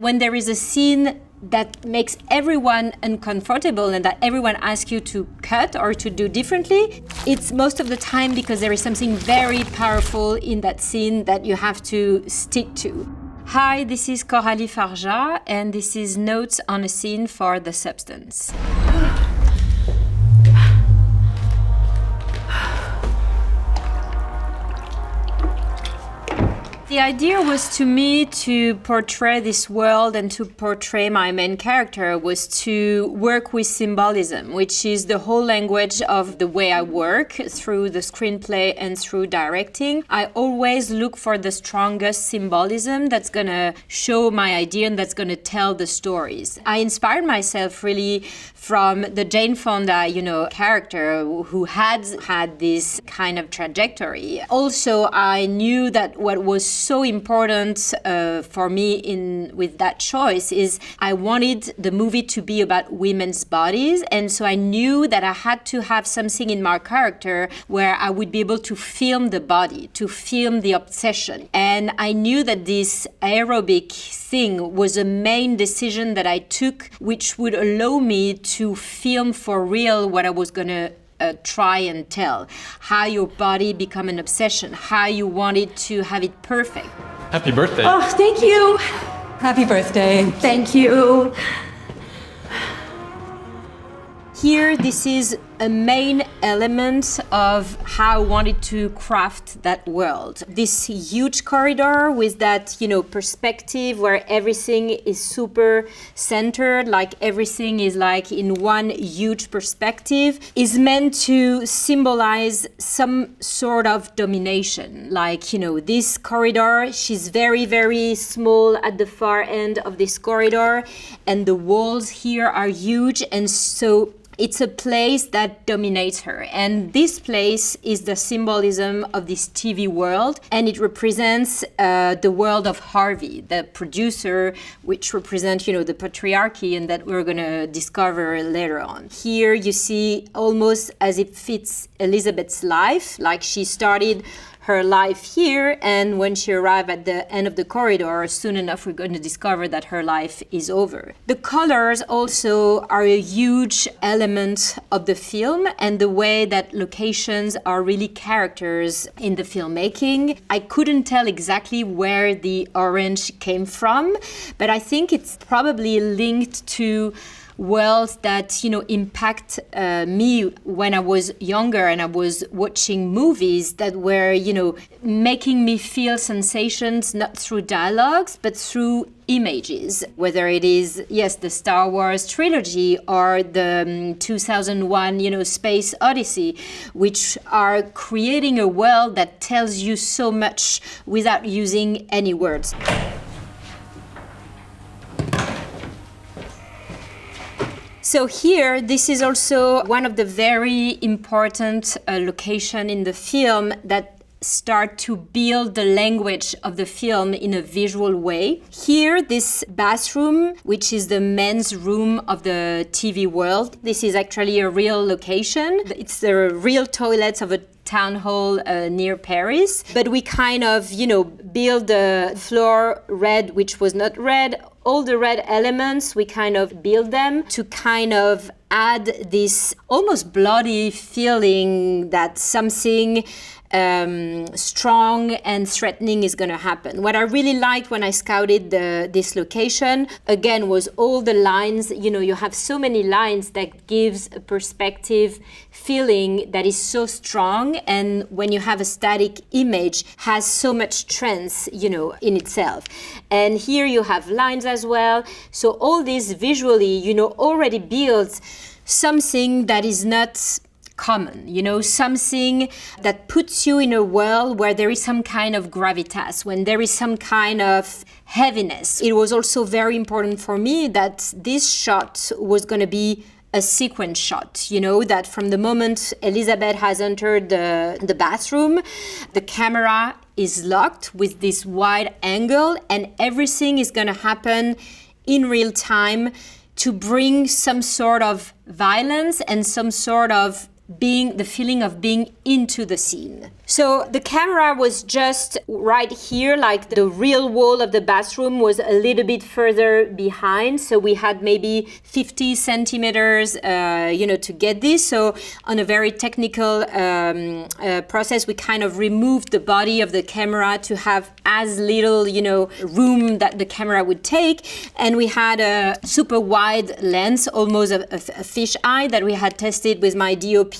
When there is a scene that makes everyone uncomfortable and that everyone asks you to cut or to do differently, it's most of the time because there is something very powerful in that scene that you have to stick to. Hi, this is Coralie Fargeat, and this is Notes on a Scene for The Substance. The idea was to me to portray this world and to portray my main character was to work with symbolism, which is the whole language of the way I work through the screenplay and through directing. I always look for the strongest symbolism that's going to show my idea and that's going to tell the stories. I inspired myself really from the Jane Fonda, character who had this kind of trajectory. Also, I knew that what was so important for me with that choice is I wanted the movie to be about women's bodies, and so I knew that I had to have something in my character where I would be able to film the body, to film the obsession. And I knew that this aerobic thing was a main decision that I took, which would allow me to film for real what I was going to try and tell, how your body become an obsession, how you wanted to have it perfect. Happy birthday. Oh, thank you. Happy birthday. Thank you. Here, this is a main element of how I wanted to craft that world. This huge corridor with that, perspective where everything is super centered, like everything is like in one huge perspective, is meant to symbolize some sort of domination. Like, this corridor, she's very, very small at the far end of this corridor, and the walls here are huge, and so it's a place that dominates her. And this place is the symbolism of this TV world. And it represents the world of Harvey, the producer, which represents, the patriarchy, and that we're going to discover later on. Here you see almost as it fits Elisabeth's life, like she started her life here, and when she arrived at the end of the corridor, soon enough we're going to discover that her life is over. The colors also are a huge element of the film, and the way that locations are really characters in the filmmaking. I couldn't tell exactly where the orange came from, but I think it's probably linked to worlds that impact me when I was younger and I was watching movies that were making me feel sensations not through dialogues but through images, whether it is the Star Wars trilogy or the 2001 Space Odyssey, which are creating a world that tells you so much without using any words. So here, this is also one of the very important locations in the film that start to build the language of the film in a visual way. Here, this bathroom, which is the men's room of the TV world, this is actually a real location. It's the real toilets of a town hall near Paris. But we kind of, build the floor red, which was not red. All the red elements, we kind of build them to kind of add this almost bloody feeling that something strong and threatening is going to happen. What I really liked when I scouted this location, again, was all the lines. You have so many lines that gives a perspective feeling that is so strong, and when you have a static image, has so much strength, in itself. And here you have lines as well. So all this visually, already builds something that is not common, something that puts you in a world where there is some kind of gravitas, when there is some kind of heaviness. It was also very important for me that this shot was going to be a sequence shot, that from the moment Elisabeth has entered the bathroom, the camera is locked with this wide angle, and everything is going to happen in real time to bring some sort of violence and some sort of being the feeling of being into the scene. So the camera was just right here, like the real wall of the bathroom was a little bit further behind. So we had maybe 50 centimeters, to get this. So on a very technical process, we kind of removed the body of the camera to have as little, room that the camera would take. And we had a super wide lens, almost a fish eye that we had tested with my DOP,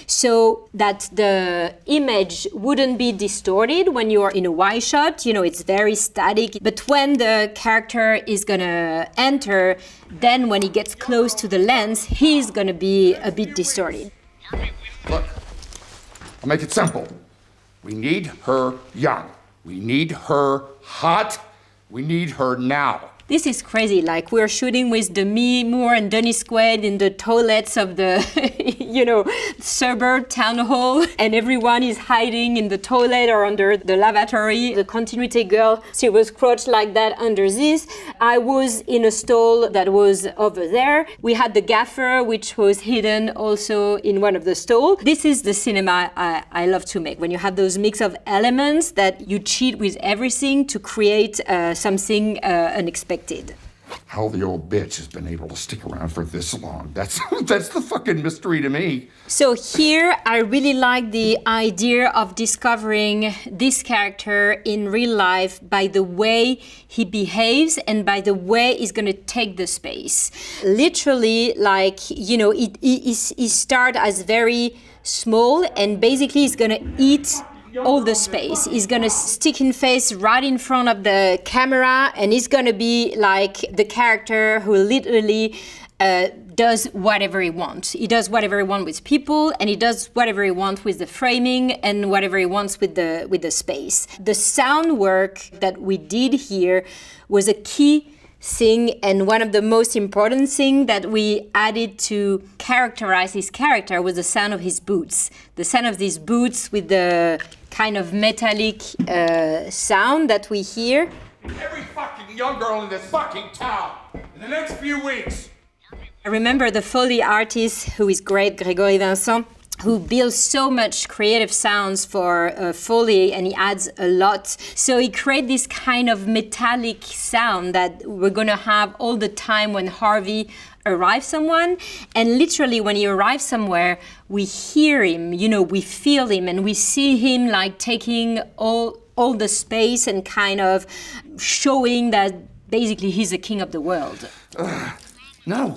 so that the image wouldn't be distorted when you are in a wide shot. It's very static. But when the character is gonna enter, then when he gets close to the lens, he's gonna be a bit distorted. Look, I'll make it simple. We need her young. We need her hot. We need her now. This is crazy. Like, we're shooting with Demi Moore and Dennis Quaid in the toilets of the, suburb town hall, and everyone is hiding in the toilet or under the lavatory. The continuity girl, she was crouched like that under this. I was in a stall that was over there. We had the gaffer, which was hidden also in one of the stalls. This is the cinema I love to make, when you have those mix of elements that you cheat with everything to create something unexpected. How the old bitch has been able to stick around for this long. That's the fucking mystery to me. So here, I really like the idea of discovering this character in real life by the way he behaves and by the way he's gonna take the space. Literally, he starts as very small, and basically he's gonna eat all the space. He's gonna stick his face right in front of the camera, and he's gonna be like the character who literally does whatever he wants. He does whatever he wants with people, and he does whatever he wants with the framing and whatever he wants with the space. The sound work that we did here was a key thing, and one of the most important thing that we added to characterize his character was the sound of his boots. The sound of these boots with the kind of metallic sound that we hear. Every fucking young girl in this fucking town in the next few weeks. I remember the Foley artist, who is great, Grégory Vincent, who builds so much creative sounds for Foley, and he adds a lot. So he created this kind of metallic sound that we're gonna have all the time when Harvey arrives someone. And literally when he arrives somewhere, we hear him, we feel him, and we see him like taking all the space and kind of showing that basically he's the king of the world. No,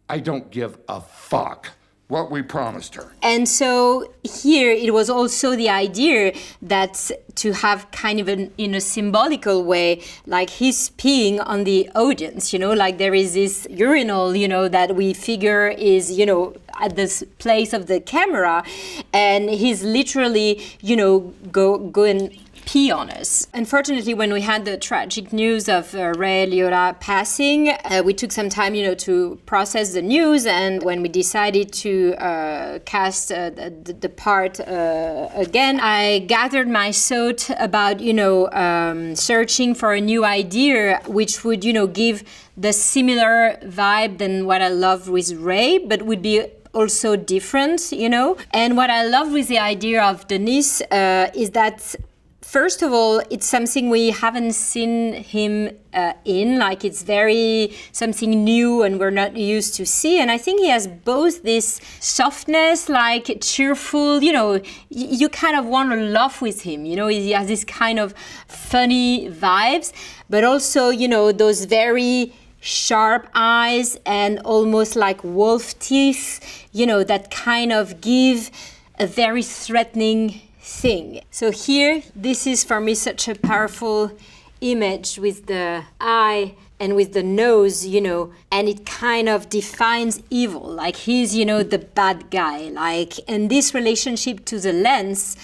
I don't give a fuck what we promised her. And so here it was also the idea that to have kind of in a symbolical way, like he's peeing on the audience, like there is this urinal, that we figure is, at this place of the camera, and he's literally, going pee on us. Unfortunately, when we had the tragic news of Ray Liotta passing, we took some time, to process the news. And when we decided to cast the part again, I gathered my thought about, searching for a new idea which would, give the similar vibe than what I love with Ray, but would be also different, And what I love with the idea of Dennis is that first of all, it's something we haven't seen him in, like it's very something new and we're not used to see. And I think he has both this softness, like cheerful, you kind of want to laugh with him, he has this kind of funny vibes, but also, those very sharp eyes and almost like wolf teeth, that kind of give a very threatening thing. So here, this is for me such a powerful image with the eye and with the nose, and it kind of defines evil. Like he's, the bad guy. And this relationship to the lens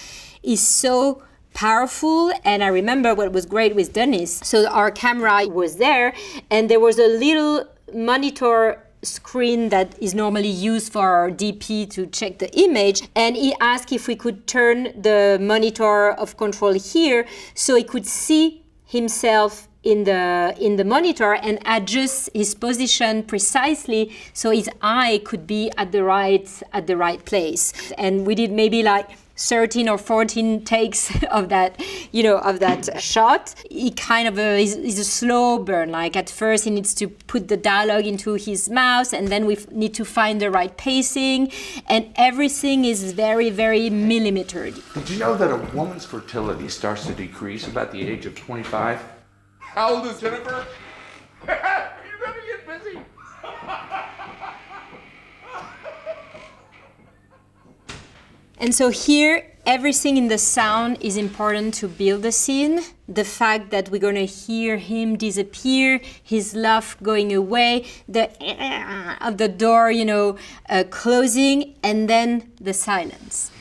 is so powerful. And I remember what was great with Dennis. So our camera was there, and there was a little monitor screen that is normally used for our DP to check the image, and he asked if we could turn the monitor of control here so he could see himself in the monitor and adjust his position precisely so his eye could be at the right place. And we did maybe like 13 or 14 takes of that shot. It kind of is a slow burn. Like at first he needs to put the dialogue into his mouth, and then we need to find the right pacing, and everything is very, very millimetered. Did you know that a woman's fertility starts to decrease about the age of 25? How old is Jennifer? You better get busy. And so here, everything in the sound is important to build the scene. The fact that we're going to hear him disappear, his laugh going away, the of the door, closing, and then the silence.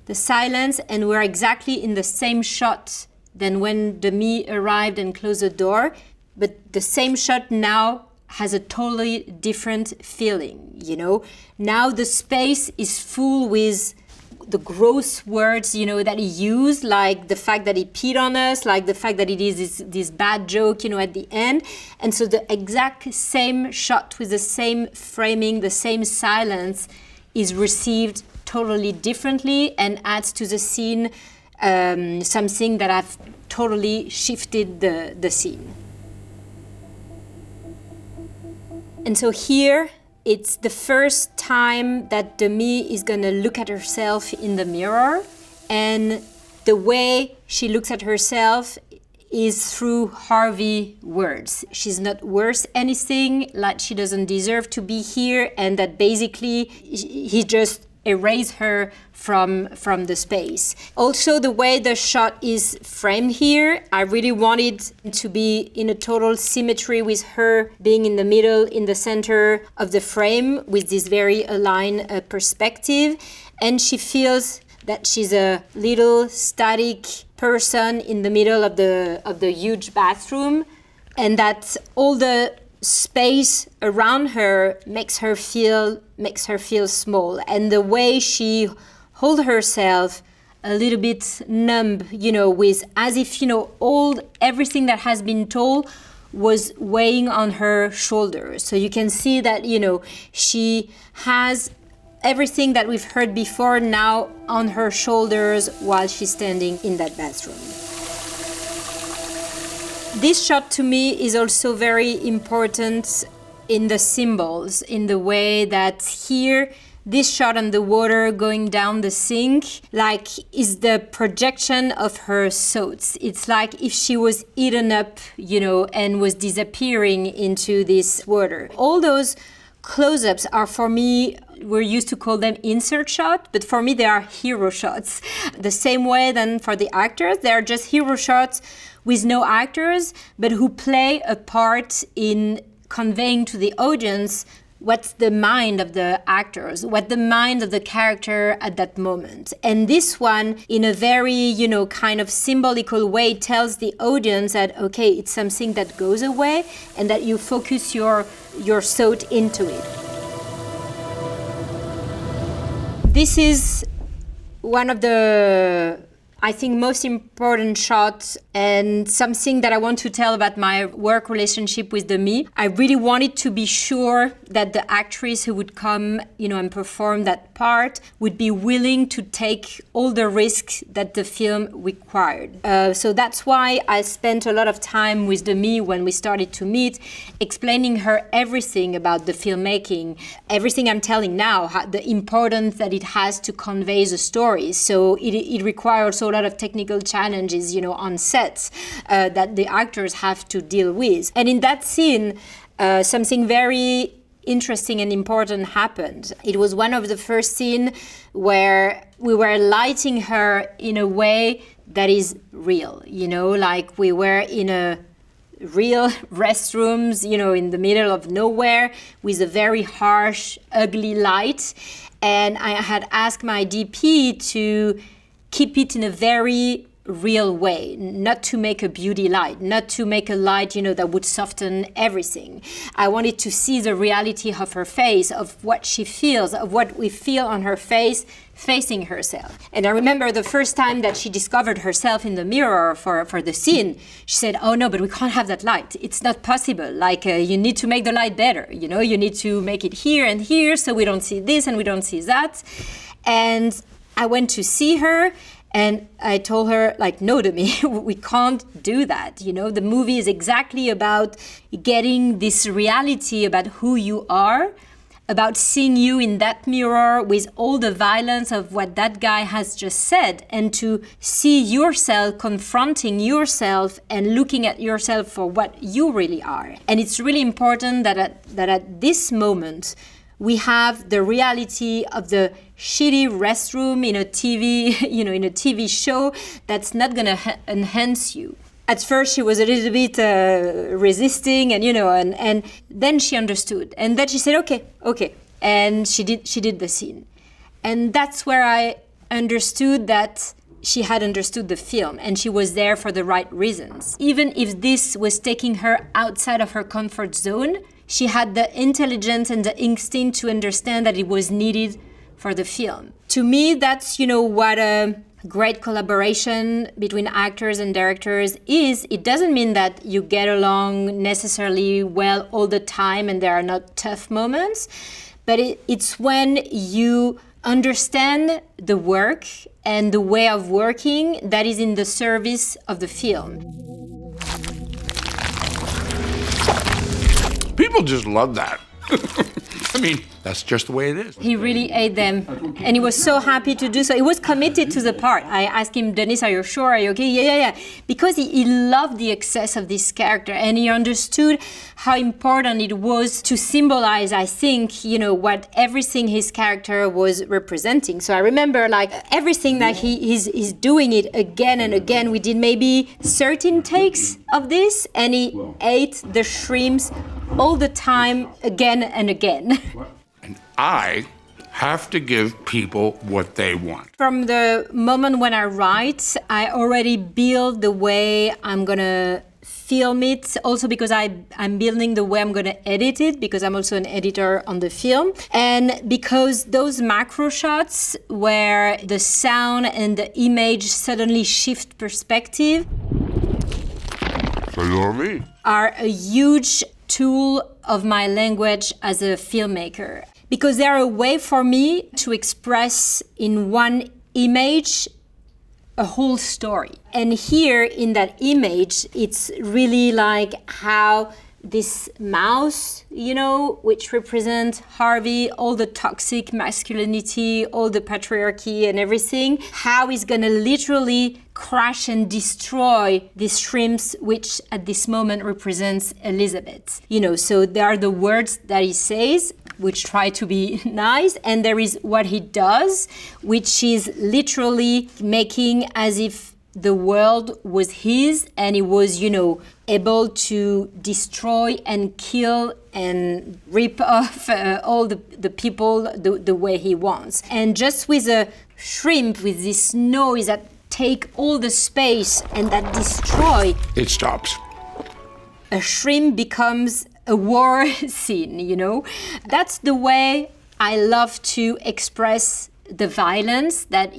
The silence, and we're exactly in the same shot than when Demi arrived and closed the door, but the same shot now has a totally different feeling, Now the space is full with the gross words, that he used, like the fact that he peed on us, like the fact that it is this bad joke, at the end. And so the exact same shot with the same framing, the same silence is received totally differently and adds to the scene something that have totally shifted the scene. And so here, it's the first time that Demi is gonna look at herself in the mirror, and the way she looks at herself is through Harvey words. She's not worth anything, like she doesn't deserve to be here, and that basically he just erased her from the space. Also, the way the shot is framed here, I really wanted to be in a total symmetry with her being in the middle, in the center of the frame, with this very aligned perspective. And she feels that she's a little static person in the middle of the huge bathroom, and that all the space around her makes her feel small. And the way she holds herself a little bit numb, with as if everything that has been told was weighing on her shoulders. So you can see that she has everything that we've heard before now on her shoulders while she's standing in that bathroom. This shot to me is also very important in the symbols, in the way that here, this shot on the water going down the sink, is the projection of her thoughts. It's like if she was eaten up, and was disappearing into this water. All those close-ups are, for me, we're used to call them insert shot, but for me they are hero shots. The same way than for the actors, they are just hero shots with no actors, but who play a part in conveying to the audience what's the mind of the actors, what the mind of the character at that moment. And this one, in a very, kind of symbolical way, tells the audience that, okay, it's something that goes away and that you focus your thought into it. This is one of the, I think, most important shots, and something that I want to tell about my work relationship with Demi. I really wanted to be sure that the actress who would come, and perform that part would be willing to take all the risks that the film required. So that's why I spent a lot of time with Demi when we started to meet, explaining her everything about the filmmaking, everything I'm telling now, the importance that it has to convey the story. So it requires also a lot of technical challenges, on sets that the actors have to deal with. And in that scene, something very interesting and important happened. It was one of the first scenes where we were lighting her in a way that is real, like we were in a real restrooms, in the middle of nowhere with a very harsh, ugly light. And I had asked my DP to keep it in a very real way, not to make a beauty light, not to make a light, that would soften everything. I wanted to see the reality of her face, of what she feels, of what we feel on her face, facing herself. And I remember the first time that she discovered herself in the mirror for the scene, she said, oh no, but we can't have that light. It's not possible. You need to make the light better. You need to make it here and here so we don't see this and we don't see that. And I went to see her, and I told her, no, Demi, we can't do that. The movie is exactly about getting this reality about who you are, about seeing you in that mirror with all the violence of what that guy has just said, and to see yourself confronting yourself and looking at yourself for what you really are. And it's really important that at this moment, we have the reality of the shitty restroom in a TV, in a TV show that's not going to enhance you. At first, she was a little bit resisting, and then she understood, and then she said, "Okay," and she did the scene, and that's where I understood that she had understood the film, and she was there for the right reasons. Even if this was taking her outside of her comfort zone, she had the intelligence and the instinct to understand that it was needed for the film. To me, that's, what a great collaboration between actors and directors is. It doesn't mean that you get along necessarily well all the time and there are not tough moments, but it's when you understand the work and the way of working that is in the service of the film. People just love that. I mean, that's just the way it is. He really ate them, and he was so happy to do so. He was committed to the part. I asked him, Dennis, are you sure? Are you okay? Yeah. Because he loved the excess of this character, and he understood how important it was to symbolize, I think, what everything his character was representing. So I remember, everything that he's doing it again and again. We did maybe 13 takes of this, and he ate the shrimps all the time, again and again. And I have to give people what they want. From the moment when I write, I already build the way I'm gonna film it, also because I'm building the way I'm gonna edit it, because I'm also an editor on the film. And because those macro shots where the sound and the image suddenly shift perspective are a huge tool of my language as a filmmaker, because they're a way for me to express in one image a whole story. And here in that image, it's really how this mouse, which represents Harvey, all the toxic masculinity, all the patriarchy and everything, how he's gonna literally crash and destroy these shrimps, which at this moment represents Elisabeth. So there are the words that he says, which try to be nice, and there is what he does, which is literally making as if the world was his, and he was, able to destroy and kill and rip off all the people the way he wants. And just with a shrimp, with this noise that take all the space and that destroy, it stops. A shrimp becomes a war scene, That's the way I love to express the violence that,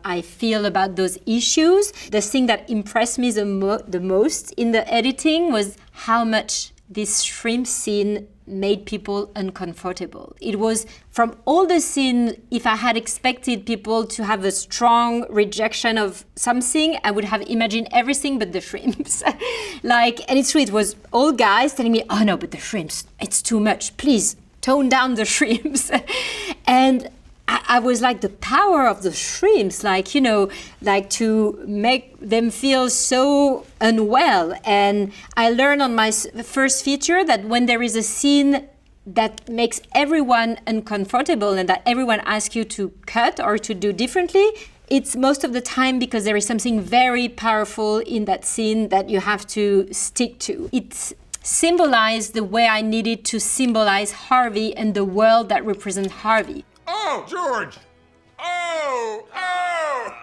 I feel about those issues. The thing that impressed me the most in the editing was how much this shrimp scene made people uncomfortable. It was from all the scene, if I had expected people to have a strong rejection of something, I would have imagined everything but the shrimps. And it's true, it was all guys telling me, oh no, but the shrimps, it's too much, please tone down the shrimps. And I was the power of the shrimps, to make them feel so unwell. And I learned on my first feature that when there is a scene that makes everyone uncomfortable and that everyone asks you to cut or to do differently, it's most of the time because there is something very powerful in that scene that you have to stick to. It symbolized the way I needed to symbolize Harvey and the world that represents Harvey. Oh, George! Oh!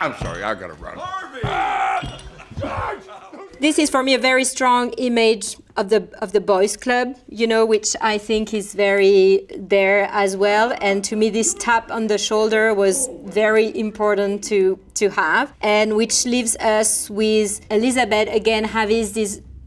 I'm sorry, I gotta run. This is for me a very strong image of the boys' club, you know, which I think is very there as well. And to me, this tap on the shoulder was very important to have, and which leaves us with Elisabeth again having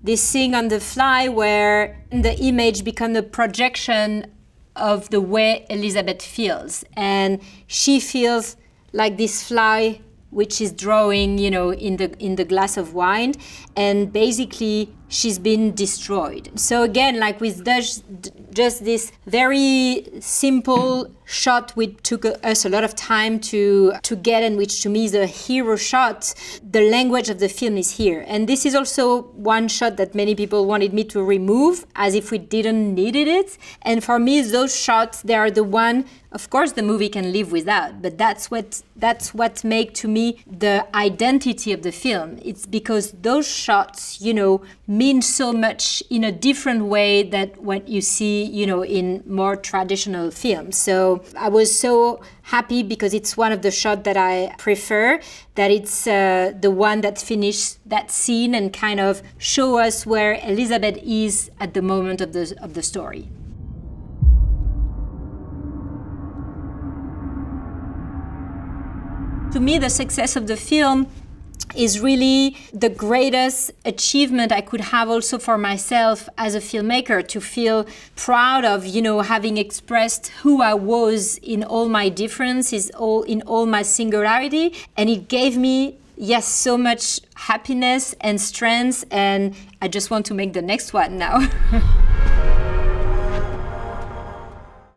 this thing on the fly where the image becomes a projection of the way Elisabeth feels, and she feels like this fly which is drawing, you know, in the glass of wine, and basically she's been destroyed. So again, like with just this very simple shot which took us a lot of time to get, and which to me is a hero shot, the language of the film is here. And this is also one shot that many people wanted me to remove, as if we didn't needed it. And for me, those shots, they are the one, of course the movie can live without, but that's what make to me the identity of the film. It's because those shots, you know, mean so much in a different way than what you see, you know, in more traditional films. So I was so happy because it's one of the shots that I prefer, that it's the one that finished that scene and kind of show us where Elisabeth is at the moment of the story. To me, the success of the film is really the greatest achievement I could have also for myself as a filmmaker, to feel proud of, you know, having expressed who I was in all my differences, in all my singularity. And it gave me, yes, so much happiness and strength, and I just want to make the next one now.